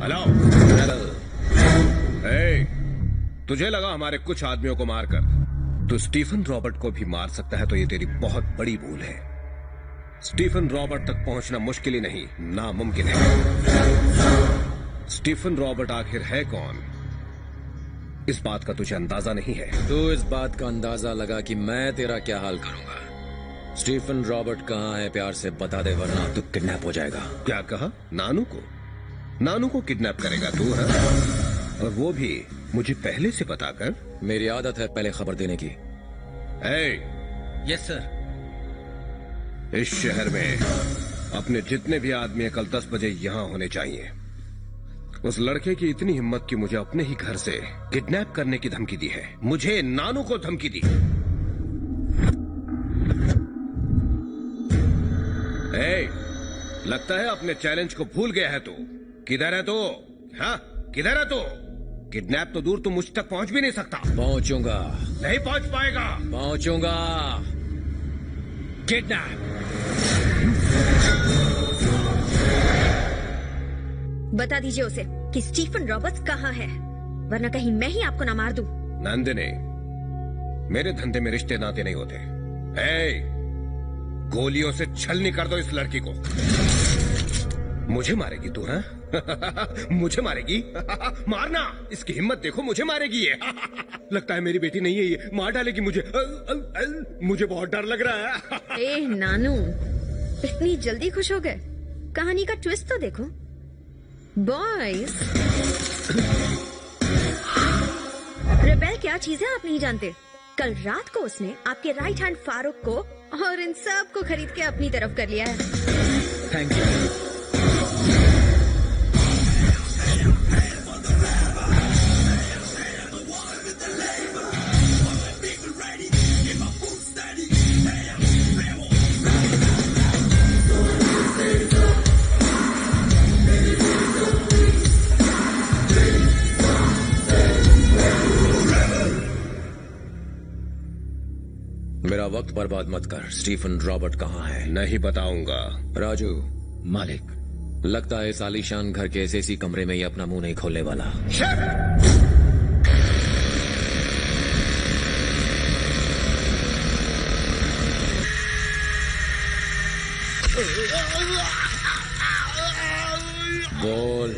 Hello. तुझे लगा हमारे कुछ आदमियों को मारकर तू स्टीफन रॉबर्ट को भी मार सकता है, तो ये तेरी बहुत बड़ी भूल है। स्टीफन रॉबर्ट तक पहुंचना मुश्किल ही नहीं, नामुमकिन है। स्टीफन रॉबर्ट आखिर है कौन, इस बात का तुझे अंदाजा नहीं है। तू इस बात का अंदाजा लगा कि मैं तेरा क्या हाल करूंगा। स्टीफन रॉबर्ट कहाँ है, प्यार से बता दे, वरना तू किडनैप हो जाएगा। क्या कहा? नानू को? नानू को किडनैप करेगा तू? है? और वो भी मुझे पहले से बताकर? मेरी आदत है पहले खबर देने की। Yes sir. इस शहर में अपने जितने भी आदमी कल 10 बजे यहाँ होने चाहिए। उस लड़के की इतनी हिम्मत कि मुझे अपने ही घर से किडनैप करने की धमकी दी है। मुझे नानू को धमकी दी। लगता है अपने चैलेंज को भूल गया है तू। किधर है तू? हाँ, किधर है तू? किडनैप तो दूर, तू मुझ तक पहुंच भी नहीं सकता। पहुंचूंगा। नहीं पहुंच पाएगा। पहुंचूंगा। किडनैप। बता दीजिए उसे कि स्टीफन रॉबर्ट्स कहाँ है, वरना कहीं मैं ही आपको ना मार दूं। नंदिनी, मेरे धंधे में रिश्ते नाते नहीं होते। गोलियों से छलनी कर दो इस लड़की को। मुझे मारेगी तू? है मुझे मारेगी? मारना, इसकी हिम्मत देखो, मुझे मारेगी ये। लगता है मेरी बेटी नहीं है ये, मार डालेगी मुझे। मुझे बहुत डर लग रहा है। ए नानू, इतनी जल्दी खुश हो गए? कहानी का ट्विस्ट तो देखो। बॉयज, रेबेल क्या चीज है आप नहीं जानते। कल रात को उसने आपके राइट हैंड फारूक को और इन सब को खरीद के अपनी तरफ कर लिया है। Thank you. मेरा वक्त बर्बाद मत कर। स्टीफन रॉबर्ट कहाँ है? नहीं बताऊंगा। राजू, मालिक, लगता है इस आलीशान घर के ऐसे कमरे में ये अपना मुंह नहीं खोलने वाला। बोल।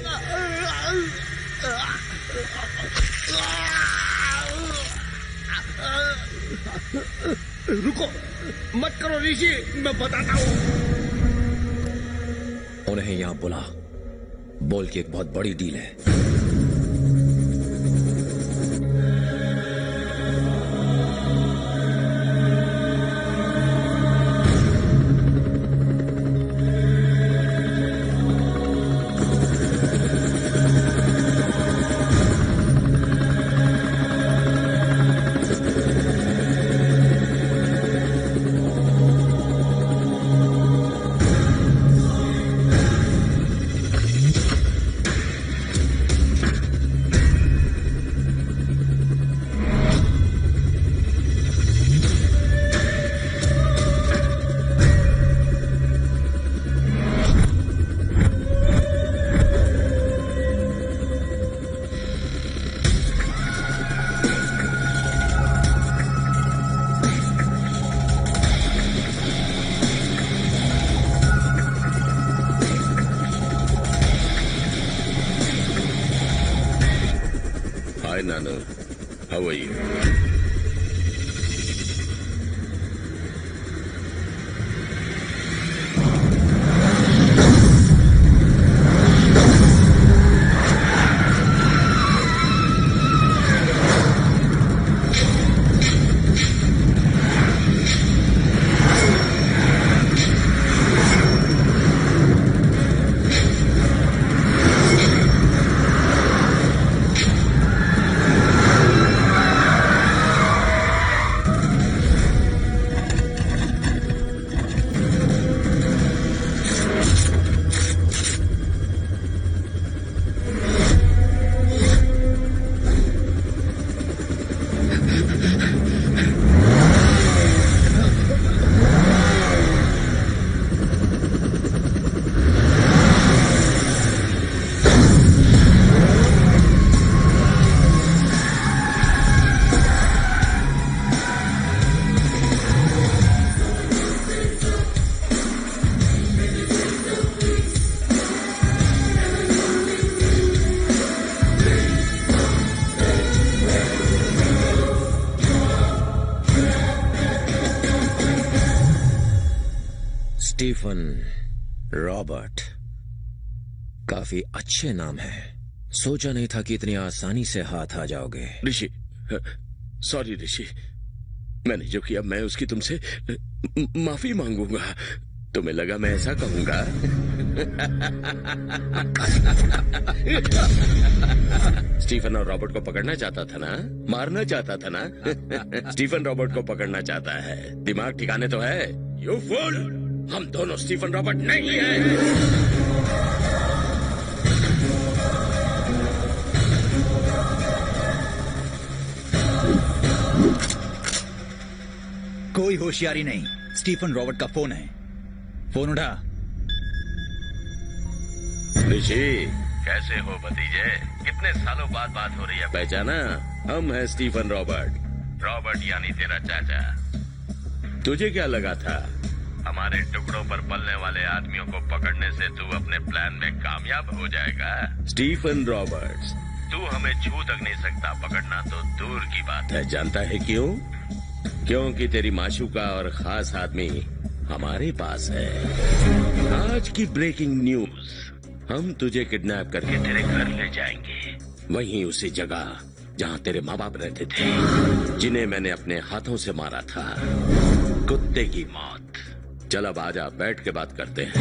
रुको, मत करो ऋषि, मैं बताता हूँ। उन्हें यहाँ बुला, बोल की एक बहुत बड़ी डील है। Hi, Nana. How are you? Stephen Robert, काफी अच्छे नाम है। सोचा नहीं था कि इतनी आसानी से हाथ आ जाओगे। ऋषि, सॉरी ऋषि, मैंने जो किया मैं उसकी तुमसे माफी मांगूंगा। तुम्हें लगा मैं ऐसा कहूंगा? स्टीफन और रॉबर्ट को पकड़ना चाहता था ना, मारना चाहता था ना? स्टीफन रॉबर्ट को पकड़ना चाहता है। दिमाग ठिकाने तो है? यू फूल, हम दोनों स्टीफन रॉबर्ट नहीं हैं। कोई होशियारी नहीं, स्टीफन रॉबर्ट का फोन है। फोन उठा। ऋषि, कैसे हो भतीजे? कितने सालों बाद बात हो रही है। पहचाना? हम हैं स्टीफन रॉबर्ट। रॉबर्ट यानी तेरा चाचा। तुझे क्या लगा था हमारे टुकड़ों पर पलने वाले आदमियों को पकड़ने से तू अपने प्लान में कामयाब हो जाएगा? स्टीफन रॉबर्ट्स, तू हमें छू तक नहीं सकता, पकड़ना तो दूर की बात है। जानता है क्यों? क्योंकि तेरी माशूका और खास आदमी हमारे पास है। आज की ब्रेकिंग न्यूज, हम तुझे किडनैप करके तेरे घर ले जाएंगे, वहीं उसी जगह जहां तेरे माँ बाप रहते थे, जिन्हें मैंने अपने हाथों से मारा था। कुत्ते की मौत। चल अब आजा, बैठ के बात करते हैं।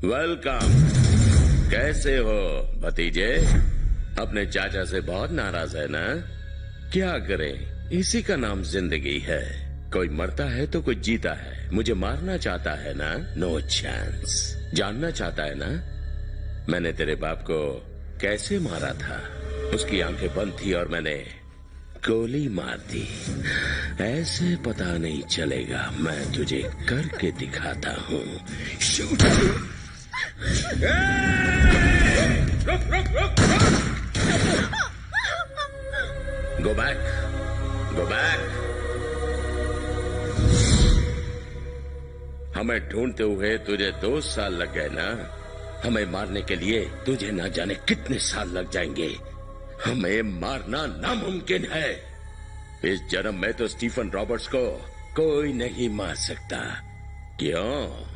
वेलकम। कैसे हो भतीजे? अपने चाचा से बहुत नाराज है ना? क्या करें, इसी का नाम जिंदगी है। कोई मरता है तो कोई जीता है। मुझे मारना चाहता है ना? No chance. जानना चाहता है ना मैंने तेरे बाप को कैसे मारा था? उसकी आंखें बंद थी और मैंने गोली मार दी। ऐसे पता नहीं चलेगा, मैं तुझे करके दिखाता हूँ। शूट। रुक रुक रुक रुक। Go back, go back. हमें ढूंढते हुए तुझे 2 साल लग गए ना? हमें मारने के लिए तुझे ना जाने कितने साल लग जाएंगे। हमें मारना नामुमकिन है। इस जन्म में तो स्टीफन रॉबर्ट्स को कोई नहीं मार सकता। क्यों?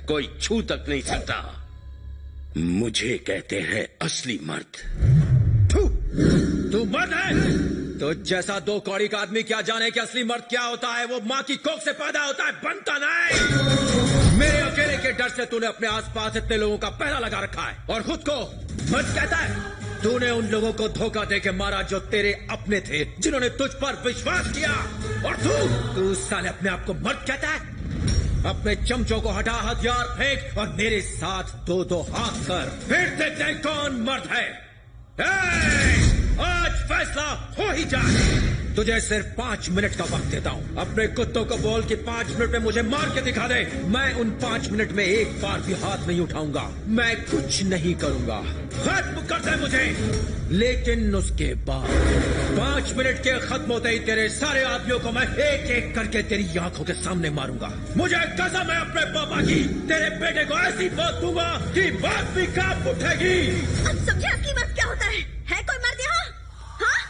कोई छू तक नहीं सकता। मुझे कहते हैं असली मर्द। तू मर्द है? तो जैसा 2 कौड़ी का आदमी क्या जाने कि असली मर्द क्या होता है? वो माँ की कोख से पैदा होता है, बनता नहीं। मेरे अकेले के डर से तूने अपने आसपास इतने लोगों का पहरा लगा रखा है और खुद को मर्द कहता है। तूने उन लोगों को धोखा देके मारा जो तेरे अपने थे, जिन्होंने तुझ पर विश्वास किया। और तू साले अपने आप को मर्द कहता है? अपने चमचों को हटा, हथियार फेंक और मेरे साथ 2-2 हाथ कर, फिर देखते हैं कौन मर्द है। आज फैसला हो ही जाए। तुझे सिर्फ 5 मिनट का वक्त देता हूँ। अपने कुत्तों को बोल कि 5 मिनट में मुझे मार के दिखा दे। मैं उन 5 मिनट में एक बार भी हाथ नहीं उठाऊंगा। मैं कुछ नहीं करूंगा। खत्म कर दे मुझे। लेकिन उसके बाद 5 मिनट के खत्म होते ही तेरे सारे आदमियों को मैं एक एक करके तेरी आंखों के सामने मारूंगा। मुझे कसम है अपने पापा की, तेरे बेटे को ऐसी मौत दूंगा कि बात भी कांप उठेगी। अब समझे असली मर्द क्या होता है? कोई मर्द यहाँ? हाँ?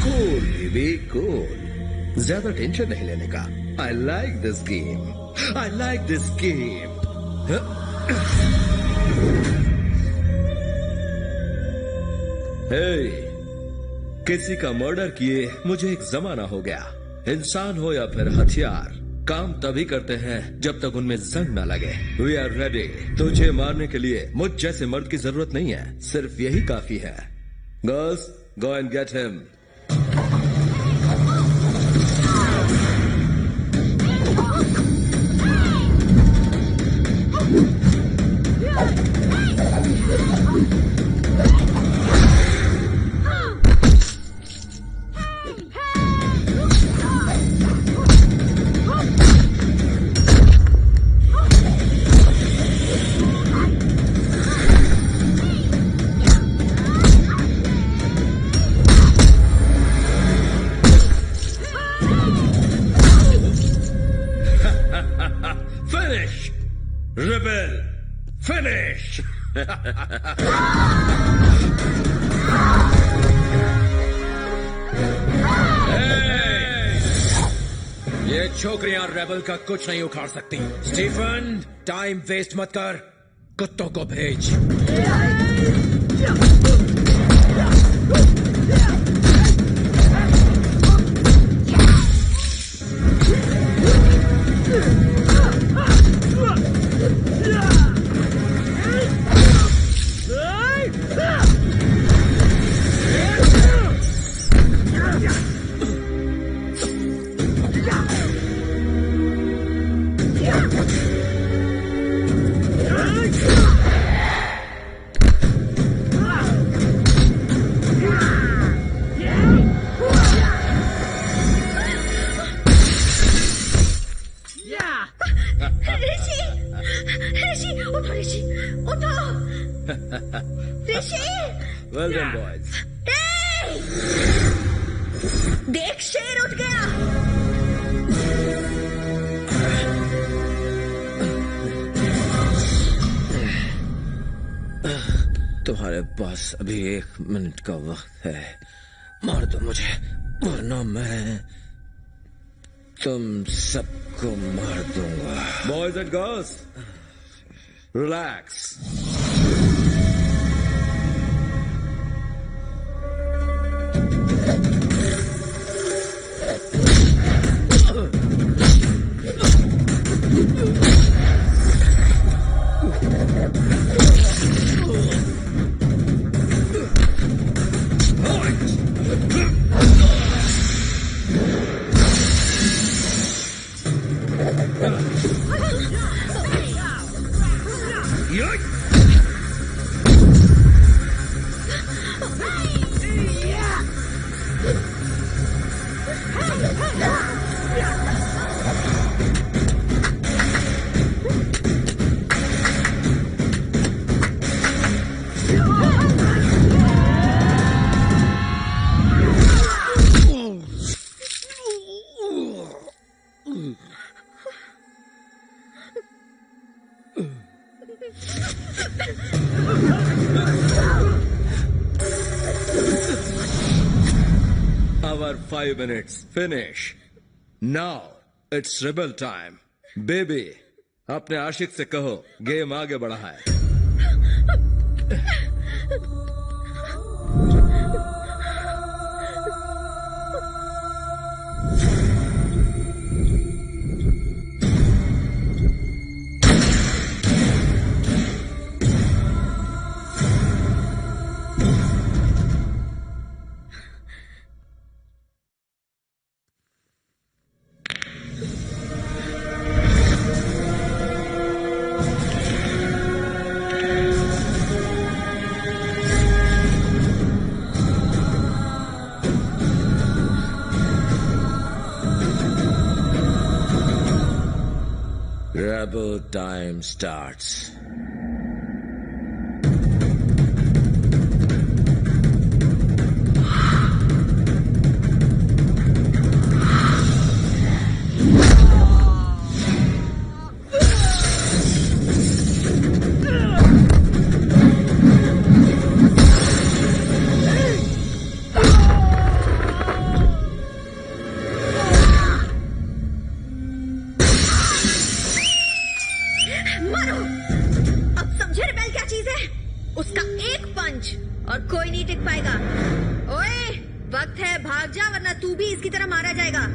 Cool baby, cool. ज्यादा टेंशन नहीं लेने का। I like this game, I like this game. किसी का मर्डर किए मुझे एक जमाना हो गया। इंसान हो या फिर हथियार, काम तभी करते हैं जब तक उनमें जंग न लगे। We are ready. तुझे मारने के लिए मुझ जैसे मर्द की जरूरत नहीं है, सिर्फ यही काफी है। Girls, go and get him. Finish rebel, finish. ये छोकरियां रेबल का कुछ नहीं उखाड़ सकती। स्टीफन, टाइम वेस्ट मत कर, कुत्तों को भेज। ऋषि, ऋषि, उठो ऋषि, उठो ऋषि। Well done boys. देख, शेर उठ गया। तुम्हारे पास अभी 1 मिनट का वक्त है। मार दो मुझे, वरना मैं तुम सबको मार दूंगा। Boys and girls, relax. Our 5 minutes finish. Now it's rebel time. Baby, अपने आशिक से कहो गेम आगे बढ़ा है। Rebel time starts. मारो। अब समझे रेबेल क्या चीज है? उसका एक पंच और कोई नहीं टिक पाएगा। ओए, वक्त है, भाग जा वरना तू भी इसकी तरह मारा जाएगा।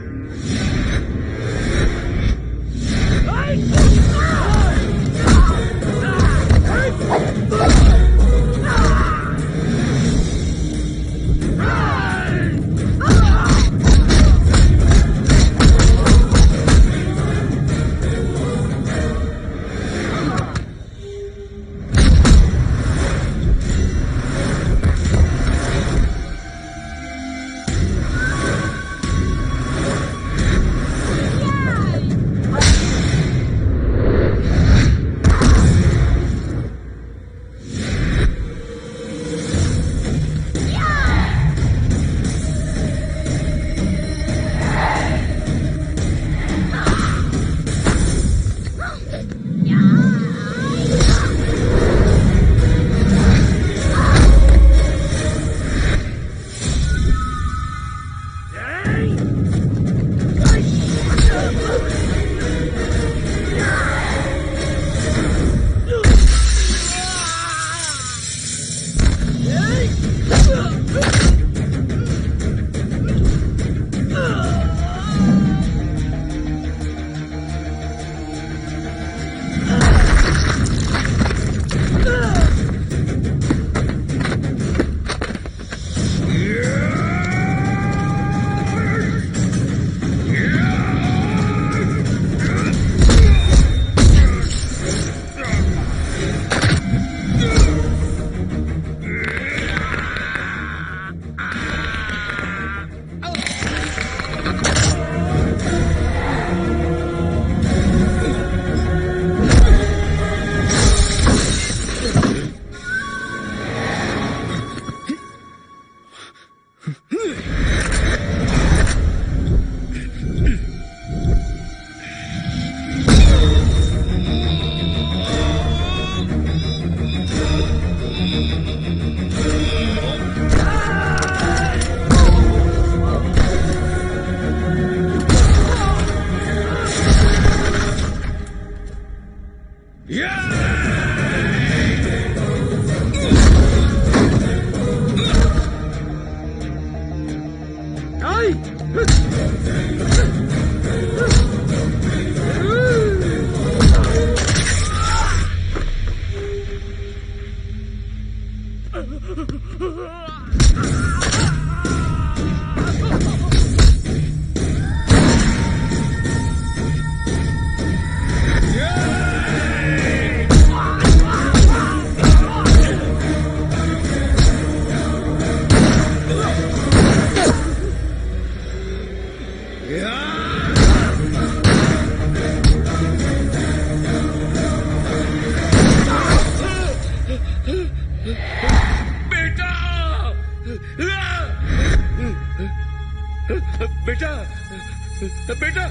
बेटा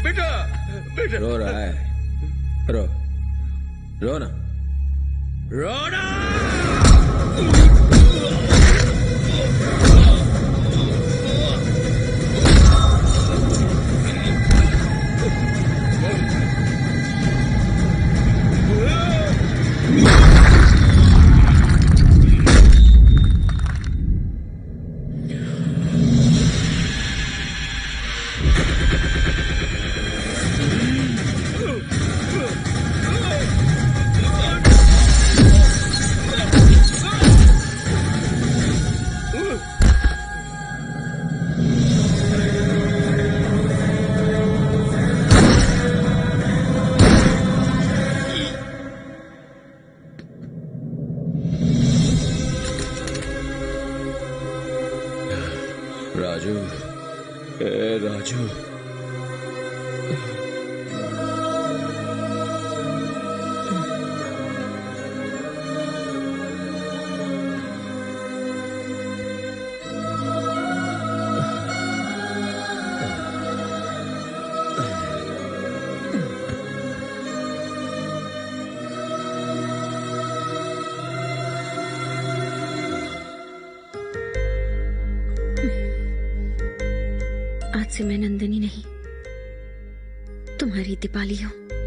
बेटा बेटा रो रहा है, रो रो ना, रो ना। राजू, ए राजू, आज से मैं नंदिनी नहीं, तुम्हारी दीपाली हूं।